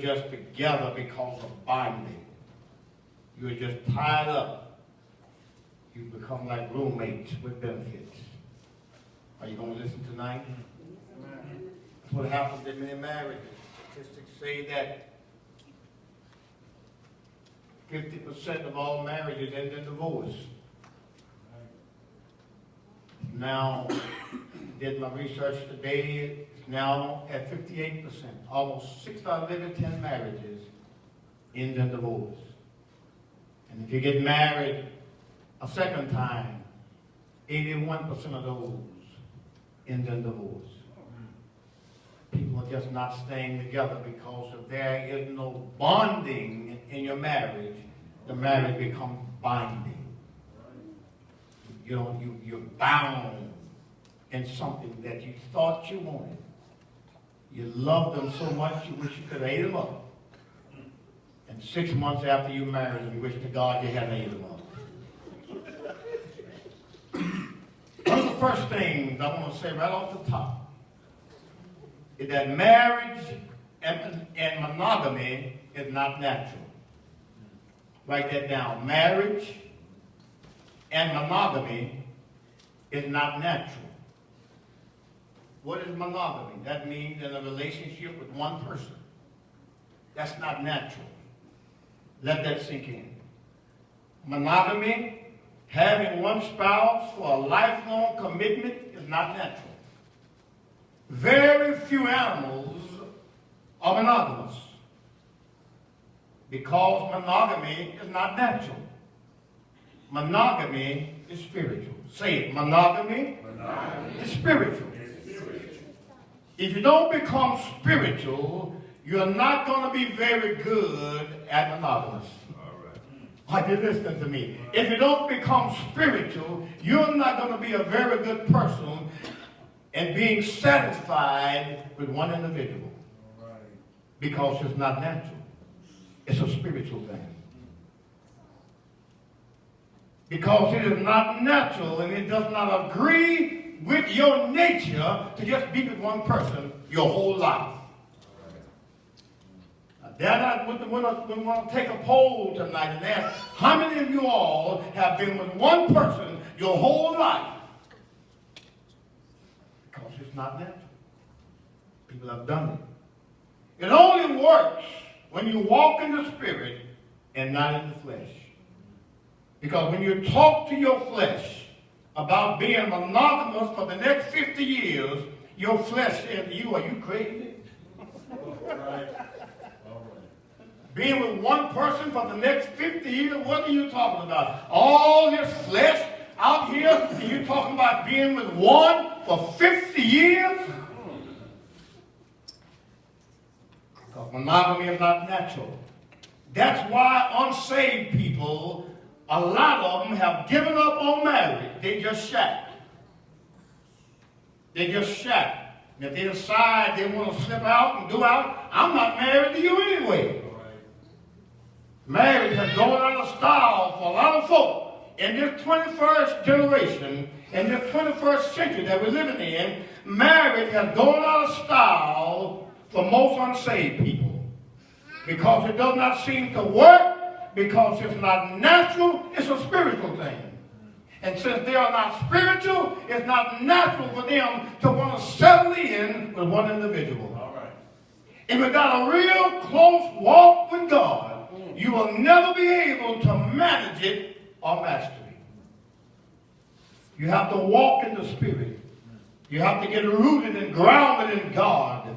just together because of bonding. You're just tied up. You become like roommates with benefits. Are you going to listen tonight? That's what happens in many marriages. Statistics say that 50% of all marriages end in divorce. Now, did my research today, it's now at 58%. Almost 6 out of every 10 marriages end in divorce. And if you get married a second time, 81% of those end in divorce. People are just not staying together because if there is no bonding in your marriage, the marriage becomes binding. You know, you're bound in something that you thought you wanted. You love them so much you wish you could have ate them up. And 6 months after you married them, you wish to God you hadn't ate them up. One of the first things I want to say right off the top is that marriage and monogamy is not natural. Write that down. Marriage and monogamy is not natural. What is monogamy? That means in a relationship with one person. That's not natural. Let that sink in. Monogamy, having one spouse for a lifelong commitment, is not natural. Very few animals are monogamous because monogamy is not natural. Monogamy is spiritual. Say it. Monogamy is spiritual. If you don't become spiritual, you're not going to be very good at monogamous. Are you listening to me? If you don't become spiritual, you're not going to be a very good person in being satisfied with one individual. Because it's not natural. It's a spiritual thing. Because it is not natural and it does not agree with your nature to just be with one person your whole life. We want to take a poll tonight and ask, how many of you all have been with one person your whole life? Because it's not natural. People have done it. It only works when you walk in the spirit and not in the flesh. Because when you talk to your flesh about being monogamous for the next 50 years, your flesh says to you, are you crazy? Right. Being with one person for the next 50 years, what are you talking about? All this flesh out here, and you're talking about being with one for 50 years? Because monogamy is not natural. That's why unsaved people, a lot of them have given up on marriage. They just shack. They just shack. And if they decide they want to slip out and do out, I'm not married to you anyway. Marriage has gone out of style for a lot of folk. In this 21st generation, in this 21st century that we're living in, marriage has gone out of style for most unsaved people. Because it does not seem to work, because it's not natural, it's a spiritual thing. And since they are not spiritual, it's not natural for them to want to settle in with one individual. All right. And without a real close walk with God, you will never be able to manage it or master it. You have to walk in the Spirit. You have to get rooted and grounded in God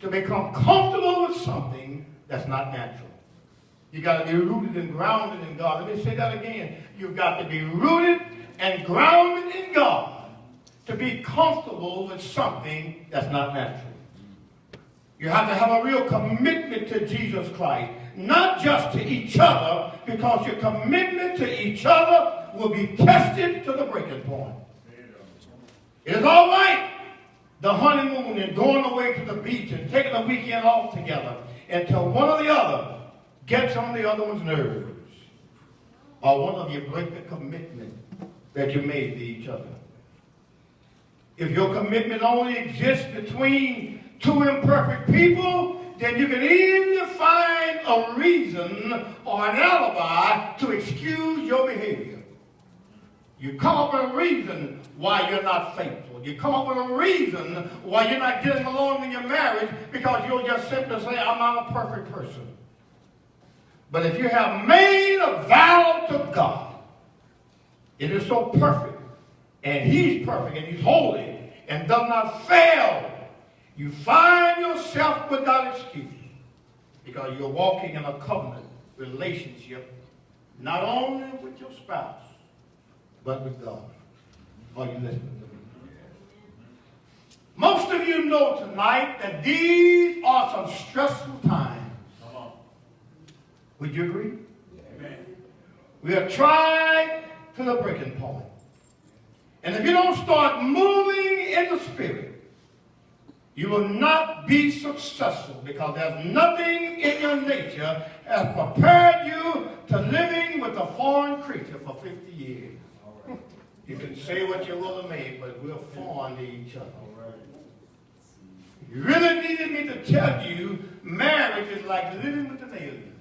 to become comfortable with something that's not natural. You got to be rooted and grounded in God. Let me say that again. You've got to be rooted and grounded in God to be comfortable with something that's not natural. You have to have a real commitment to Jesus Christ. Not just to each other, because your commitment to each other will be tested to the breaking point. It is all right, the honeymoon and going away to the beach and taking a weekend off together until one or the other gets on the other one's nerves. Or one of you break the commitment that you made to each other. If your commitment only exists between two imperfect people, then you can easily find a reason or an alibi to excuse your behavior. You come up with a reason why you're not faithful. You come up with a reason why you're not getting along in your marriage because you'll just simply say, I'm not a perfect person. But if you have made a vow to God, it is so perfect, and He's perfect, and He's holy, and does not fail, you find yourself without excuse because you're walking in a covenant relationship not only with your spouse, but with God. Are you listening to me? Most of you know tonight that these are some stressful times. Would you agree? Amen. We are tried to the breaking point. And if you don't start moving in the Spirit, you will not be successful because there's nothing in your nature that has prepared you to living with a foreign creature for 50 years. You can say what you will to me, but we're foreign to each other. You really needed me to tell you marriage is like living with an alien.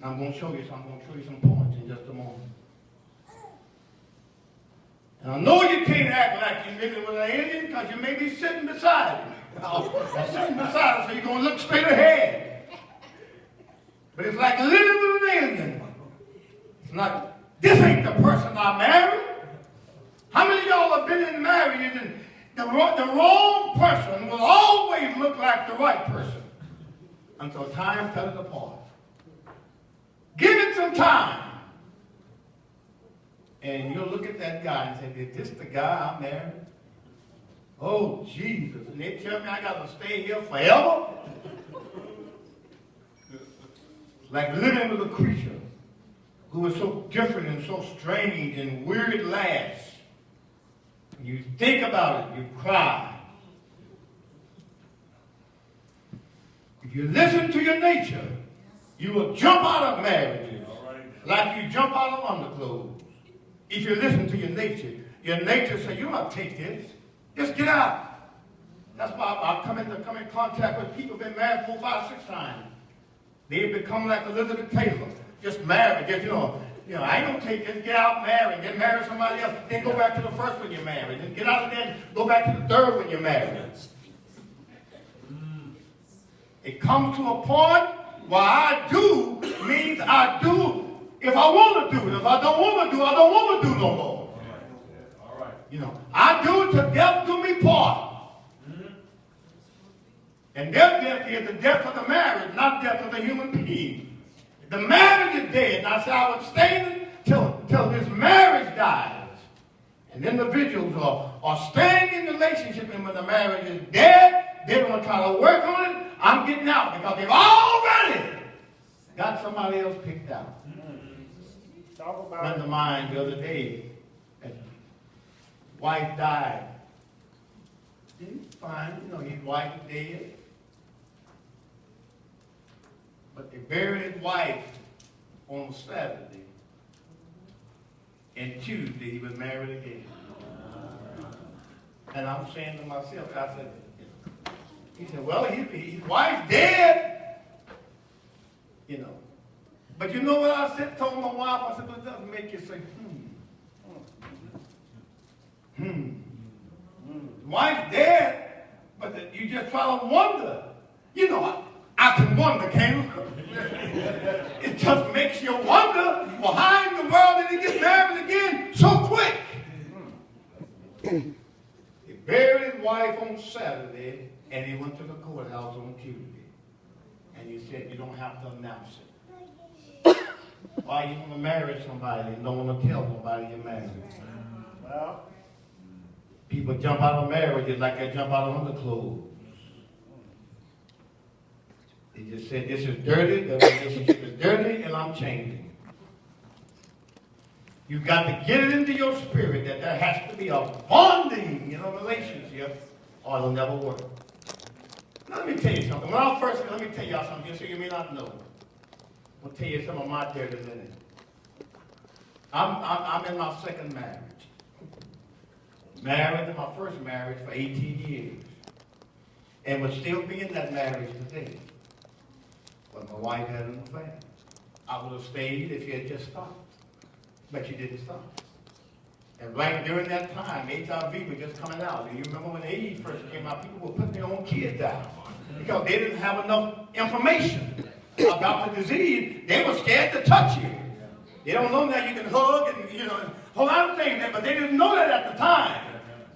Now I'm going to show you some points in just a moment. And I know you can't act like you're living with an alien because you may be sitting beside him. Sitting beside him, so you're going to look straight ahead. But it's like living with an alien. It's not, this ain't the person I married. How many of y'all have been in marriage and the wrong person will always look like the right person until time cut it apart? Give it some time. And you'll look at that guy and say, is this the guy I married? Oh, Jesus. And they tell me I got to stay here forever? Like living with a creature who is so different and so strange and weird at last. When you think about it, you cry. If you listen to your nature, you will jump out of marriages like you jump out of underclothes. If you listen to your nature says, you don't have to take this. Just get out. That's why I come in contact with people who've been married 4, 5, 6 times. They've become like Elizabeth Taylor. Just married. Just, I ain't going to take this. Get out, marry. Then marry somebody else. Then go back to the first one you're married. Then get out and then go back to the third one you're married. It comes to a point where I do means I do if I want to do it. If I don't want to do, I don't want to do no more. All right. I do it till death do me part. And their death is the death of the marriage, not death of the human being. The marriage is dead. And I say I would stay till this marriage dies. And individuals are staying in relationship, and when the marriage is dead, they're going to try to work on it. I'm getting out because they've already got somebody else picked out. A friend of mine the other day, his wife died. He's fine, his wife is dead. But they buried his wife on Saturday. And Tuesday he was married again. And I'm saying to myself, he said, well, his wife's dead. But you know what I said? Told my wife, I said, but it doesn't make you say, Wife's dead, but you just try to wonder. I can wonder, can't I? It just makes you wonder, well, how in the world did he get married again so quick? He buried his wife on Saturday, and he went to the courthouse on Tuesday. And he said, you don't have to announce it. Why you want to marry somebody and don't want to tell nobody you're married? Well, people jump out of marriages like they jump out of underclothes. They just said, this is dirty, the relationship is dirty, and I'm changing. You've got to get it into your spirit that there has to be a bonding in a relationship or it'll never work. Let me tell you something. Let me tell y'all something just so you may not know. I'll tell you some of my dirty linen. I'm in my second marriage. Married to my first marriage for 18 years. and would still be in that marriage today. But my wife had an affair. I would have stayed if you had just stopped. But you didn't stop. And right during that time, HIV was just coming out. And you remember when AIDS first came out, people were putting their own kids down because they didn't have enough information about the disease. They were scared to touch you. They don't know that you can hug and, you know, a whole lot of things, but they didn't know that at the time.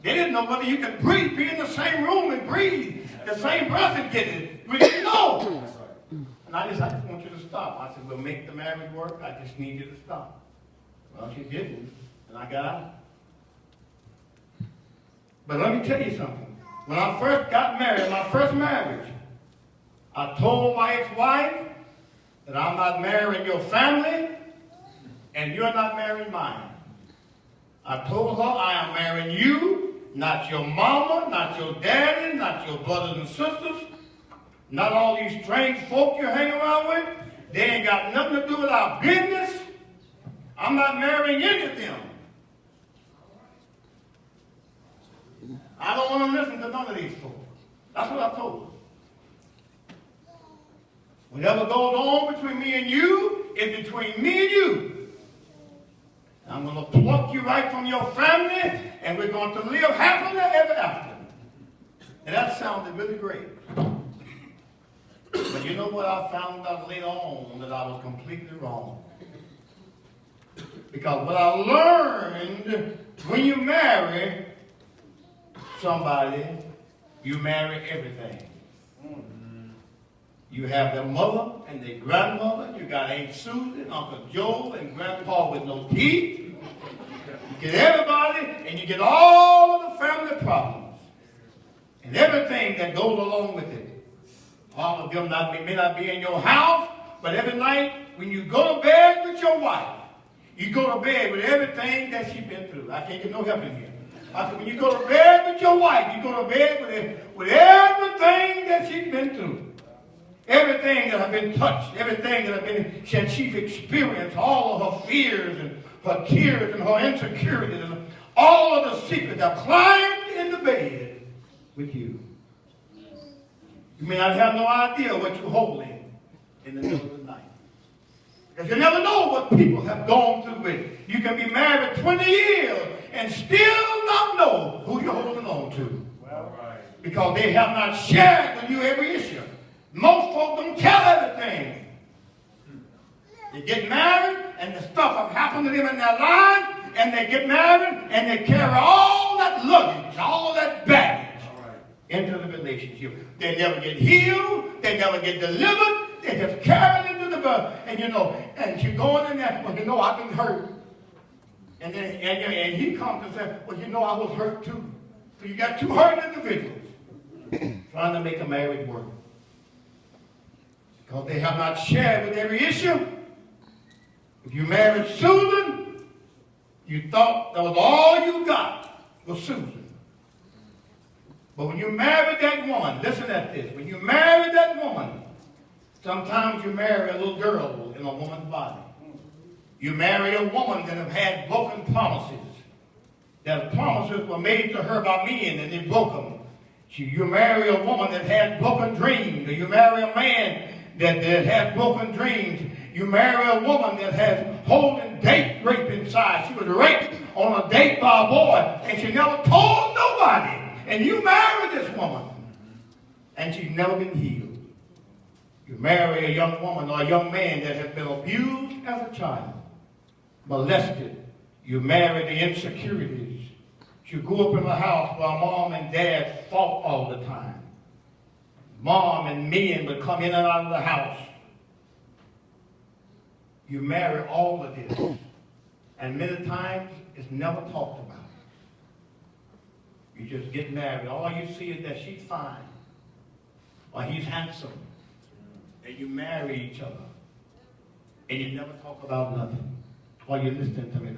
They didn't know whether you could breathe, be in the same room and breathe the same breath and get it. We didn't know. And I just want you to stop. I said, we'll make the marriage work. I just need you to stop. Well, she didn't, and I got out. But let me tell you something. When I first got married, my first marriage, I told my ex-wife that I'm not marrying your family, and you're not marrying mine. I told her I am marrying you, not your mama, not your daddy, not your brothers and sisters, not all these strange folk you hang around with. They ain't got nothing to do with our business. I'm not marrying any of them. I don't want to listen to none of these folks. That's what I told her. Whatever goes on between me and you is between me and you. I'm going to pluck you right from your family, and we're going to live happily ever after. And that sounded really great. But you know what? I found out later on that I was completely wrong. Because what I learned, when you marry somebody, you marry everything. You have their mother and their grandmother. You got Aunt Susan, Uncle Joe, and Grandpa with no teeth. You get everybody, and you get all of the family problems. And everything that goes along with it. All of them may not be in your house, but every night when you go to bed with your wife, you go to bed with everything that she's been through. I can't get no help in here. I said, when you go to bed with your wife, you go to bed with everything that she's been through. Everything that has been touched, everything that she's experienced, all of her fears and her tears and her insecurities and all of the secrets that climbed in the bed with you. You may not have no idea what you're holding in the middle of the night. Because you never know what people have gone through with. You can be married 20 years and still not know who you're holding on to. Well, right. Because they have not shared with you every issue. Most folks don't tell everything. They get married and the stuff have happened to them in their lives, and they get married and they carry all that luggage, all that baggage into the relationship. They never get healed. They never get delivered. They just carry it into the birth. And you know, and you're going in there, well, you know, I've been hurt. And then and he comes and says, well, you know, I was hurt too. So you got two hurt individuals trying to make a marriage work. Because they have not shared with every issue. If you married Susan, you thought that was all you got was Susan. But when you married that woman, listen at this. When you married that woman, sometimes you marry a little girl in a woman's body. You marry a woman that have had broken promises. That promises were made to her by men and they broke them. You marry a woman that had broken dreams. Or you marry a man that had broken dreams. You marry a woman that has holding date rape inside. She was raped on a date by a boy and she never told nobody. And you marry this woman, and she's never been healed. You marry a young woman or a young man that has been abused as a child, molested. You marry the insecurities. You grew up in a house where mom and dad fought all the time. Mom and men would come in and out of the house. You marry all of this, and many times it's never talked about. You just get married. All you see is that she's fine or he's handsome. And you marry each other. And you never talk about nothing. While you're listening to me.